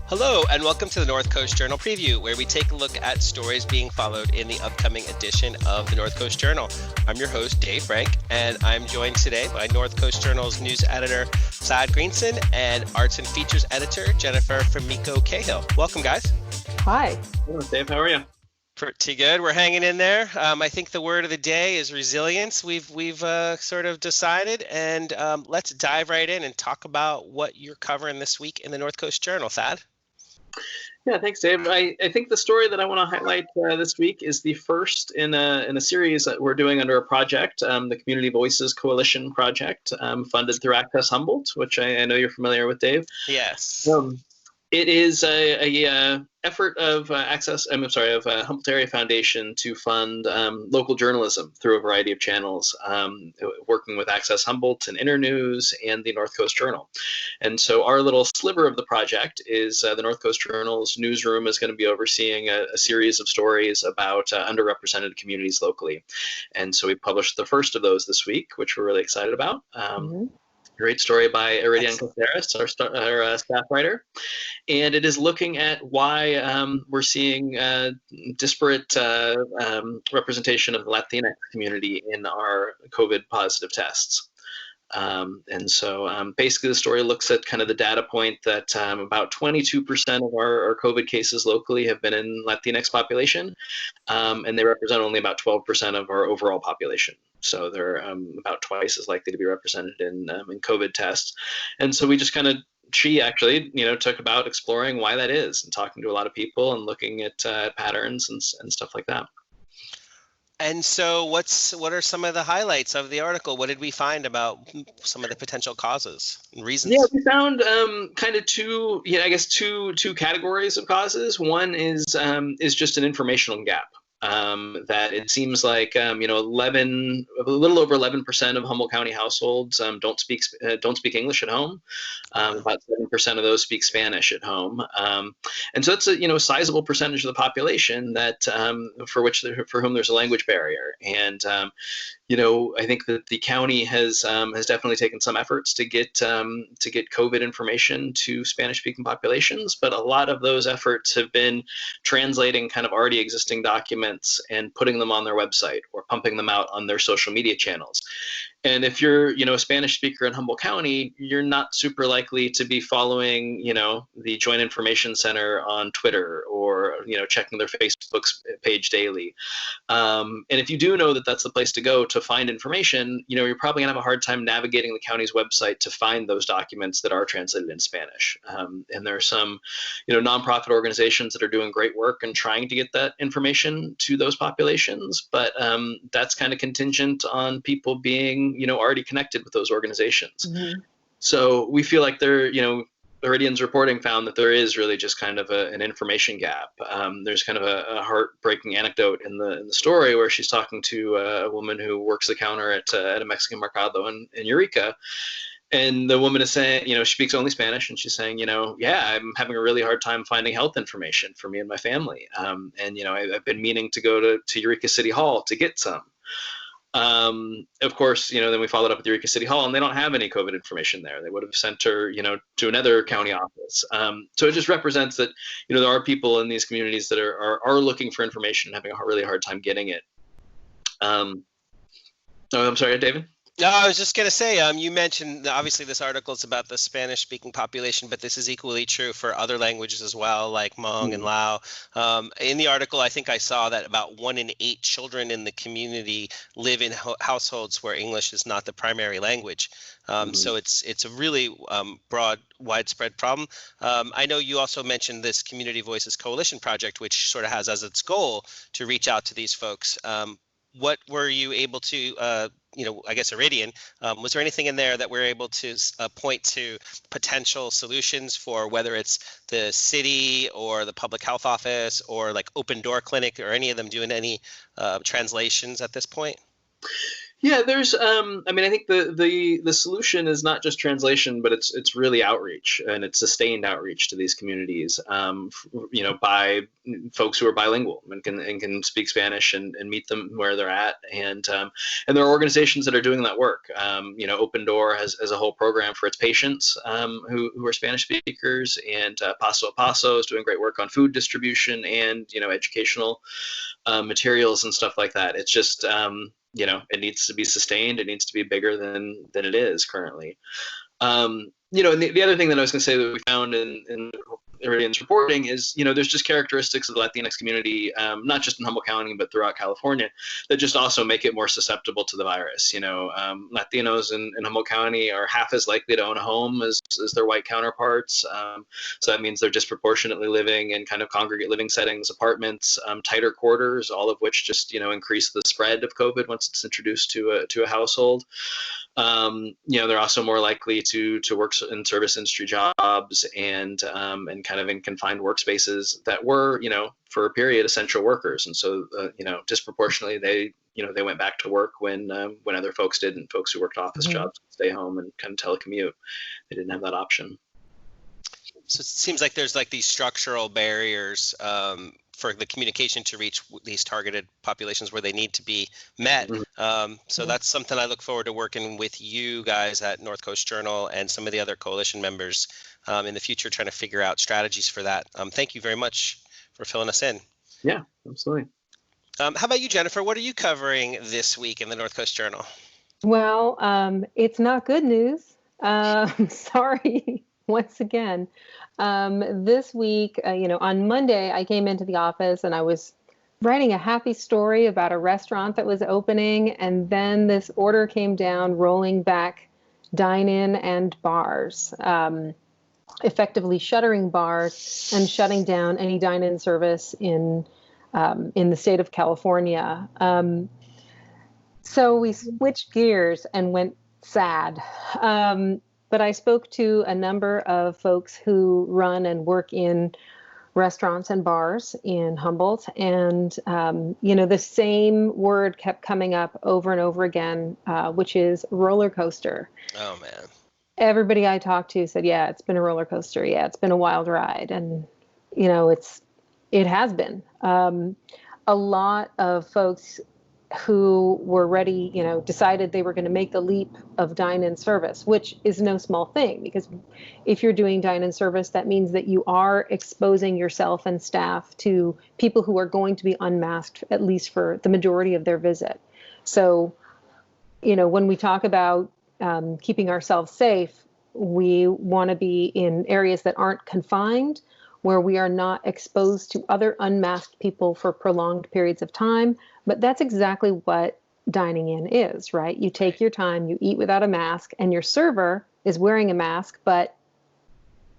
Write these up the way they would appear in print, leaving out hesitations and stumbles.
Hello, and welcome to the North Coast Journal Preview, where we take a look at stories being followed in the upcoming edition of the North Coast Journal. I'm your host, Dave Frank, and I'm joined today by North Coast Journal's news editor, Saad Greenson, and arts and features editor, Jennifer Fumiko Cahill. Welcome, guys. Hi. Hello, Dave. How are you? Pretty good. We're hanging in there. I think the word of the day is resilience. We've sort of decided, and let's dive right in and talk about what you're covering this week in the North Coast Journal, Thad. Yeah, thanks, Dave. I think the story that I want to highlight this week is the first in a series that we're doing under a project, the Community Voices Coalition project, funded through Access Humboldt, which I know you're familiar with, Dave. Yes. It is a effort of Humboldt Area Foundation to fund local journalism through a variety of channels, working with Access Humboldt and Internews and the North Coast Journal. And so our little sliver of the project is the North Coast Journal's newsroom is going to be overseeing a series of stories about underrepresented communities locally. And so we published the first of those this week, which we're really excited about. Great story by Iridian Caceres, our staff writer. And it is looking at why we're seeing disparate representation of the Latinx community in our COVID positive tests. And so basically the story looks at kind of the data point that about 22% of our COVID cases locally have been in Latinx population, and they represent only about 12% of our overall population. So they're about twice as likely to be represented in COVID tests. And so we just kind of, she actually, took about exploring why that is and talking to a lot of people and looking at patterns and stuff like that. And so what are some of the highlights of the article? What did we find about some of the potential causes and reasons? Yeah, we found kind of two categories of causes. One is just an informational gap. That it seems like a little over 11% of Humboldt County households don't speak English at home. About 7% of those speak Spanish at home, and so that's a sizable percentage of the population that for whom there's a language barrier. And I think that the county has definitely taken some efforts to get COVID information to Spanish-speaking populations, but a lot of those efforts have been translating kind of already existing documents and putting them on their website or pumping them out on their social media channels. And if you're, a Spanish speaker in Humboldt County, you're not super likely to be following, the Joint Information Center on Twitter or, checking their Facebook page daily. And if you do know that that's the place to go to find information, you're probably gonna have a hard time navigating the county's website to find those documents that are translated in Spanish. And there are some, nonprofit organizations that are doing great work and trying to get that information to those populations, but that's kind of contingent on people being already connected with those organizations. Mm-hmm. So we feel like Iridian's reporting found that there is really just kind of an information gap. There's kind of a heartbreaking anecdote in the story where she's talking to a woman who works the counter at a Mexican mercado in Eureka. And the woman is saying, she speaks only Spanish, and she's saying, I'm having a really hard time finding health information for me and my family. And, I've been meaning to go to Eureka City Hall to get some. Of course, then we followed up with Eureka City Hall, and they don't have any COVID information there. They would have sent her, to another county office. So it just represents that, there are people in these communities that are looking for information and having a really hard time getting it. I'm sorry, David? No, I was just going to say, you mentioned obviously this article is about the Spanish-speaking population, but this is equally true for other languages as well, like Hmong and Lao. In the article, I think I saw that about 1 in 8 children in the community live in households where English is not the primary language. So it's a really broad, widespread problem. I know you also mentioned this Community Voices Coalition project, which sort of has as its goal to reach out to these folks. What were you able to I guess Iridian, was there anything in there that we're able to point to potential solutions for, whether it's the city or the public health office or like Open Door Clinic, or any of them doing any translations at this point? Yeah, there's I mean, I think the solution is not just translation, but it's really outreach, and it's sustained outreach to these communities, by folks who are bilingual and can speak Spanish and meet them where they're at, and there are organizations that are doing that work. Open Door has a whole program for its patients, who are Spanish speakers, and Paso a Paso is doing great work on food distribution and educational materials and stuff like that. It's just it needs to be sustained. It needs to be bigger than it is currently. And the other thing that I was going to say that we found in Iridian's reporting is, there's just characteristics of the Latinx community, not just in Humboldt County, but throughout California, that just also make it more susceptible to the virus. Latinos in Humboldt County are half as likely to own a home as their white counterparts. So that means they're disproportionately living in kind of congregate living settings, apartments, tighter quarters, all of which just, increase the spread of COVID once it's introduced to a household. They're also more likely to work in service industry jobs and kind of in confined workspaces that were, for a period, essential workers. And so, disproportionately, they went back to work when other folks didn't. Folks who worked office jobs could stay home and kind of telecommute. They didn't have that option. So it seems like there's like these structural barriers for the communication to reach these targeted populations where they need to be met. So that's something I look forward to working with you guys at North Coast Journal and some of the other coalition members in the future, trying to figure out strategies for that. Thank you very much for filling us in. Yeah, absolutely. How about you, Jennifer? What are you covering this week in the North Coast Journal? Well, it's not good news. Sorry, once again. This week, on Monday, I came into the office and I was writing a happy story about a restaurant that was opening. And then this order came down, rolling back dine-in and bars, effectively shuttering bars and shutting down any dine-in service in the state of California. So we switched gears and went sad. But I spoke to a number of folks who run and work in restaurants and bars in Humboldt. And, the same word kept coming up over and over again, which is roller coaster. Oh, man. Everybody I talked to said, yeah, it's been a roller coaster. Yeah, it's been a wild ride. And, it has been. A lot of folks who were ready, decided they were going to make the leap of dine-in service, which is no small thing, because if you're doing dine-in service, that means that you are exposing yourself and staff to people who are going to be unmasked, at least for the majority of their visit. So, when we talk about keeping ourselves safe, we want to be in areas that aren't confined, where we are not exposed to other unmasked people for prolonged periods of time. But that's exactly what dining in is, right? You take your time, you eat without a mask, and your server is wearing a mask, but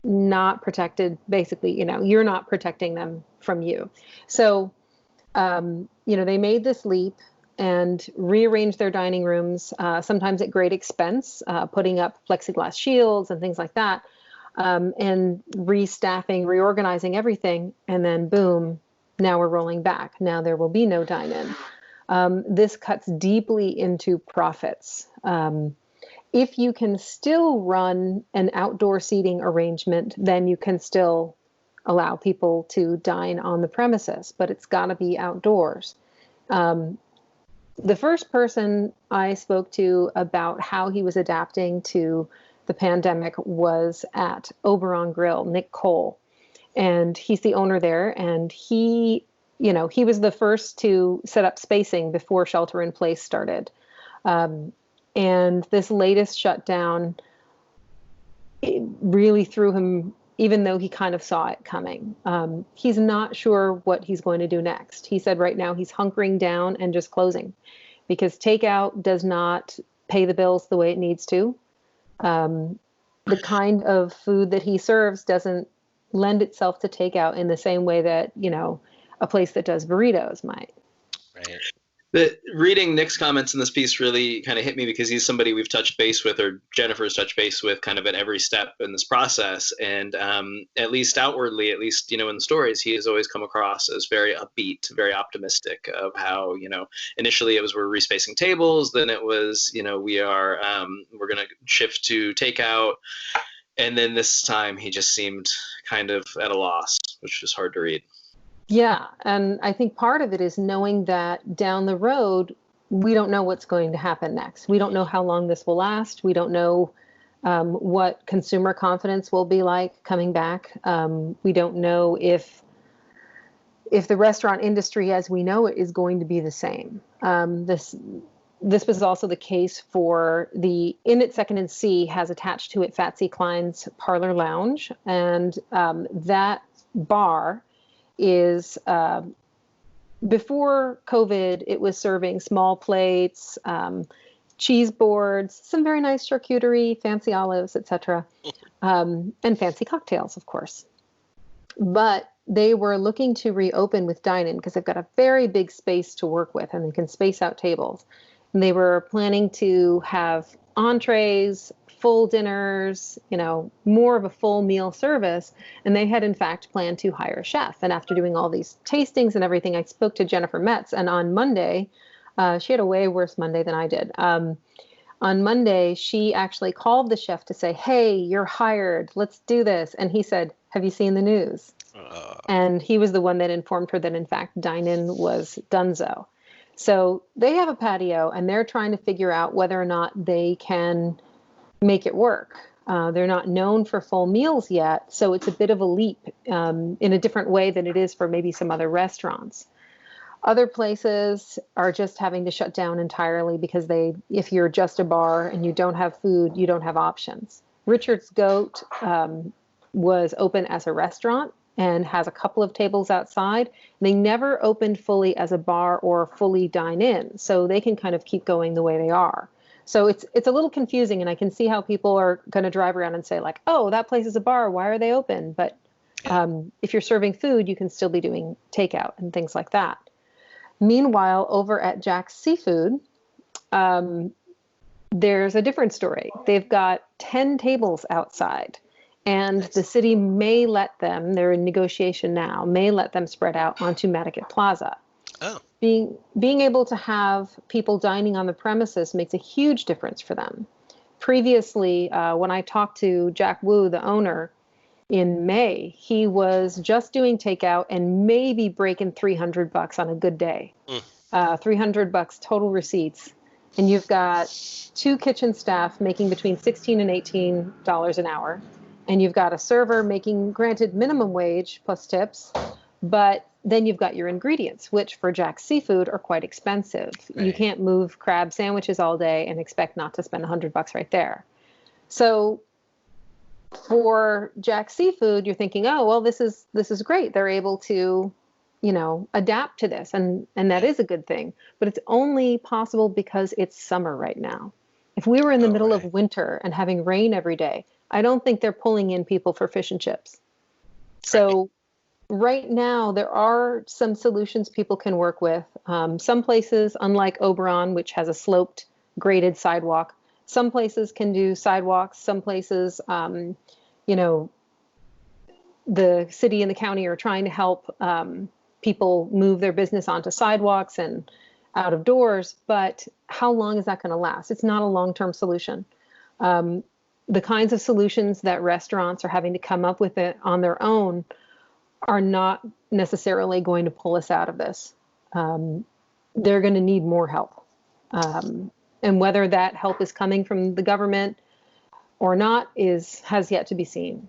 not protected. Basically, you're not protecting them from you. So, they made this leap and rearranged their dining rooms, sometimes at great expense, putting up plexiglass shields and things like that, and restaffing, reorganizing everything. And then boom, now we're rolling back. Now there will be no dine-in. This cuts deeply into profits. If you can still run an outdoor seating arrangement, then you can still allow people to dine on the premises, but it's got to be outdoors. The first person I spoke to about how he was adapting to the pandemic was at Oberon Grill, Nick Cole. And he's the owner there. And he was the first to set up spacing before shelter in place started. And this latest shutdown, it really threw him, even though he kind of saw it coming. He's not sure what he's going to do next. He said right now he's hunkering down and just closing, because takeout does not pay the bills the way it needs to. The kind of food that he serves doesn't lend itself to takeout in the same way that, a place that does burritos might. Right. Reading Nick's comments in this piece really kind of hit me because he's somebody we've touched base with, or Jennifer's touched base with, kind of at every step in this process. And at least outwardly, at least, in the stories, he has always come across as very upbeat, very optimistic of how, initially it was we're respacing tables, then it was, we're going to shift to takeout. And then this time he just seemed kind of at a loss, which was hard to read. Yeah, and I think part of it is knowing that down the road, we don't know what's going to happen next. We don't know how long this will last. We don't know what consumer confidence will be like coming back. We don't know if the restaurant industry as we know it is going to be the same. This was also the case for the Inn at 2nd and C has attached to it Fatsy Klein's Parlor Lounge, and that bar is before COVID, it was serving small plates, cheese boards, some very nice charcuterie, fancy olives, etc., and fancy cocktails, of course. But they were looking to reopen with dine-in because they've got a very big space to work with, and they can space out tables. And they were planning to have entrees, full dinners, more of a full meal service. And they had, in fact, planned to hire a chef. And after doing all these tastings and everything, I spoke to Jennifer Metz. And on Monday, she had a way worse Monday than I did. On Monday, she actually called the chef to say, hey, you're hired. Let's do this. And he said, have you seen the news? And he was the one that informed her that, in fact, dine-in was donezo. So they have a patio, and they're trying to figure out whether or not they can make it work. They're not known for full meals yet, so it's a bit of a leap in a different way than it is for maybe some other restaurants. Other places are just having to shut down entirely because if you're just a bar and you don't have food, you don't have options. Richard's Goat was open as a restaurant and has a couple of tables outside. They never opened fully as a bar or fully dine-in, so they can kind of keep going the way they are. So it's a little confusing, and I can see how people are going to drive around and say, like, oh, that place is a bar. Why are they open? But if you're serving food, you can still be doing takeout and things like that. Meanwhile, over at Jack's Seafood, there's a different story. They've got 10 tables outside, and the city may let them, they're in negotiation now, may let them spread out onto Madigan Plaza. Oh. Being able to have people dining on the premises makes a huge difference for them. Previously, when I talked to Jack Wu, the owner, in May, he was just doing takeout and maybe breaking $300 on a good day. $300 total receipts. And you've got 2 kitchen staff making between $16 and $18 an hour. And you've got a server making, granted, minimum wage plus tips, but then you've got your ingredients, which for Jack's Seafood are quite expensive. Right. You can't move crab sandwiches all day and expect not to spend $100 right there. So for Jack's Seafood, you're thinking, oh, well, this is great. They're able to, adapt to this. And that is a good thing. But it's only possible because it's summer right now. If we were in the middle of winter and having rain every day, I don't think they're pulling in people for fish and chips. So right now, there are some solutions people can work with. Some places, unlike Oberon, which has a sloped, graded sidewalk, some places can do sidewalks. Some places, the city and the county are trying to help people move their business onto sidewalks and out of doors. But how long is that going to last? It's not a long-term solution. The kinds of solutions that restaurants are having to come up with it on their own are not necessarily going to pull us out of this. They're going to need more help. And whether that help is coming from the government or not has yet to be seen.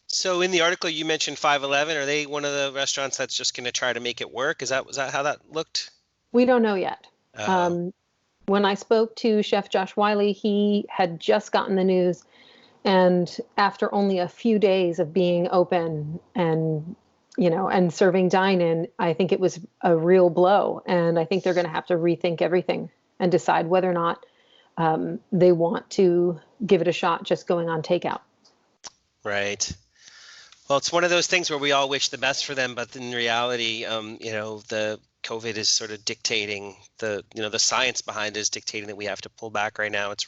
So in the article you mentioned 511. Are they one of the restaurants that's just going to try to make it work? Was that how that looked? We don't know yet. When I spoke to Chef Josh Wiley, he had just gotten the news. And after only a few days of being open and serving dine-in, I think it was a real blow. And I think they're going to have to rethink everything and decide whether or not they want to give it a shot just going on takeout. Right. Well, it's one of those things where we all wish the best for them, but in reality, the COVID is sort of dictating the science behind it is dictating that we have to pull back right now. It's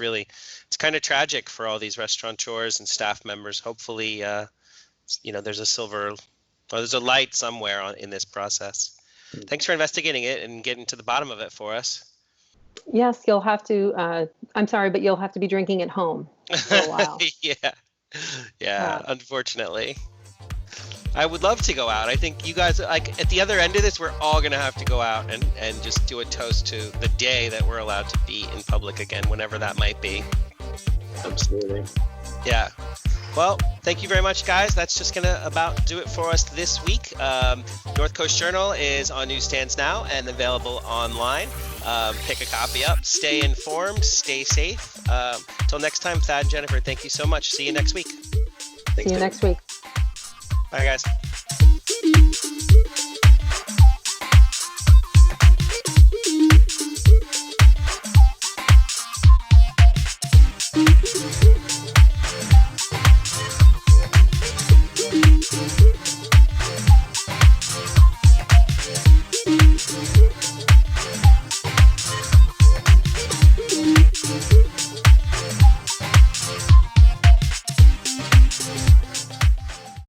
kind of tragic for all these restaurateurs and staff members. Hopefully, there's a light somewhere in this process. Thanks for investigating it and getting to the bottom of it for us. Yes, you'll have to. I'm sorry, but you'll have to be drinking at home for a while. Yeah. Unfortunately. I would love to go out. I think you guys, like, at the other end of this, we're all going to have to go out and just do a toast to the day that we're allowed to be in public again, whenever that might be. Absolutely. Yeah. Well, thank you very much, guys. That's just going to about do it for us this week. North Coast Journal is on newsstands now and available online. Pick a copy up. Stay informed. Stay safe. Till next time, Thad and Jennifer, thank you so much. See you next week. Thanks, See you next week. Bye, guys.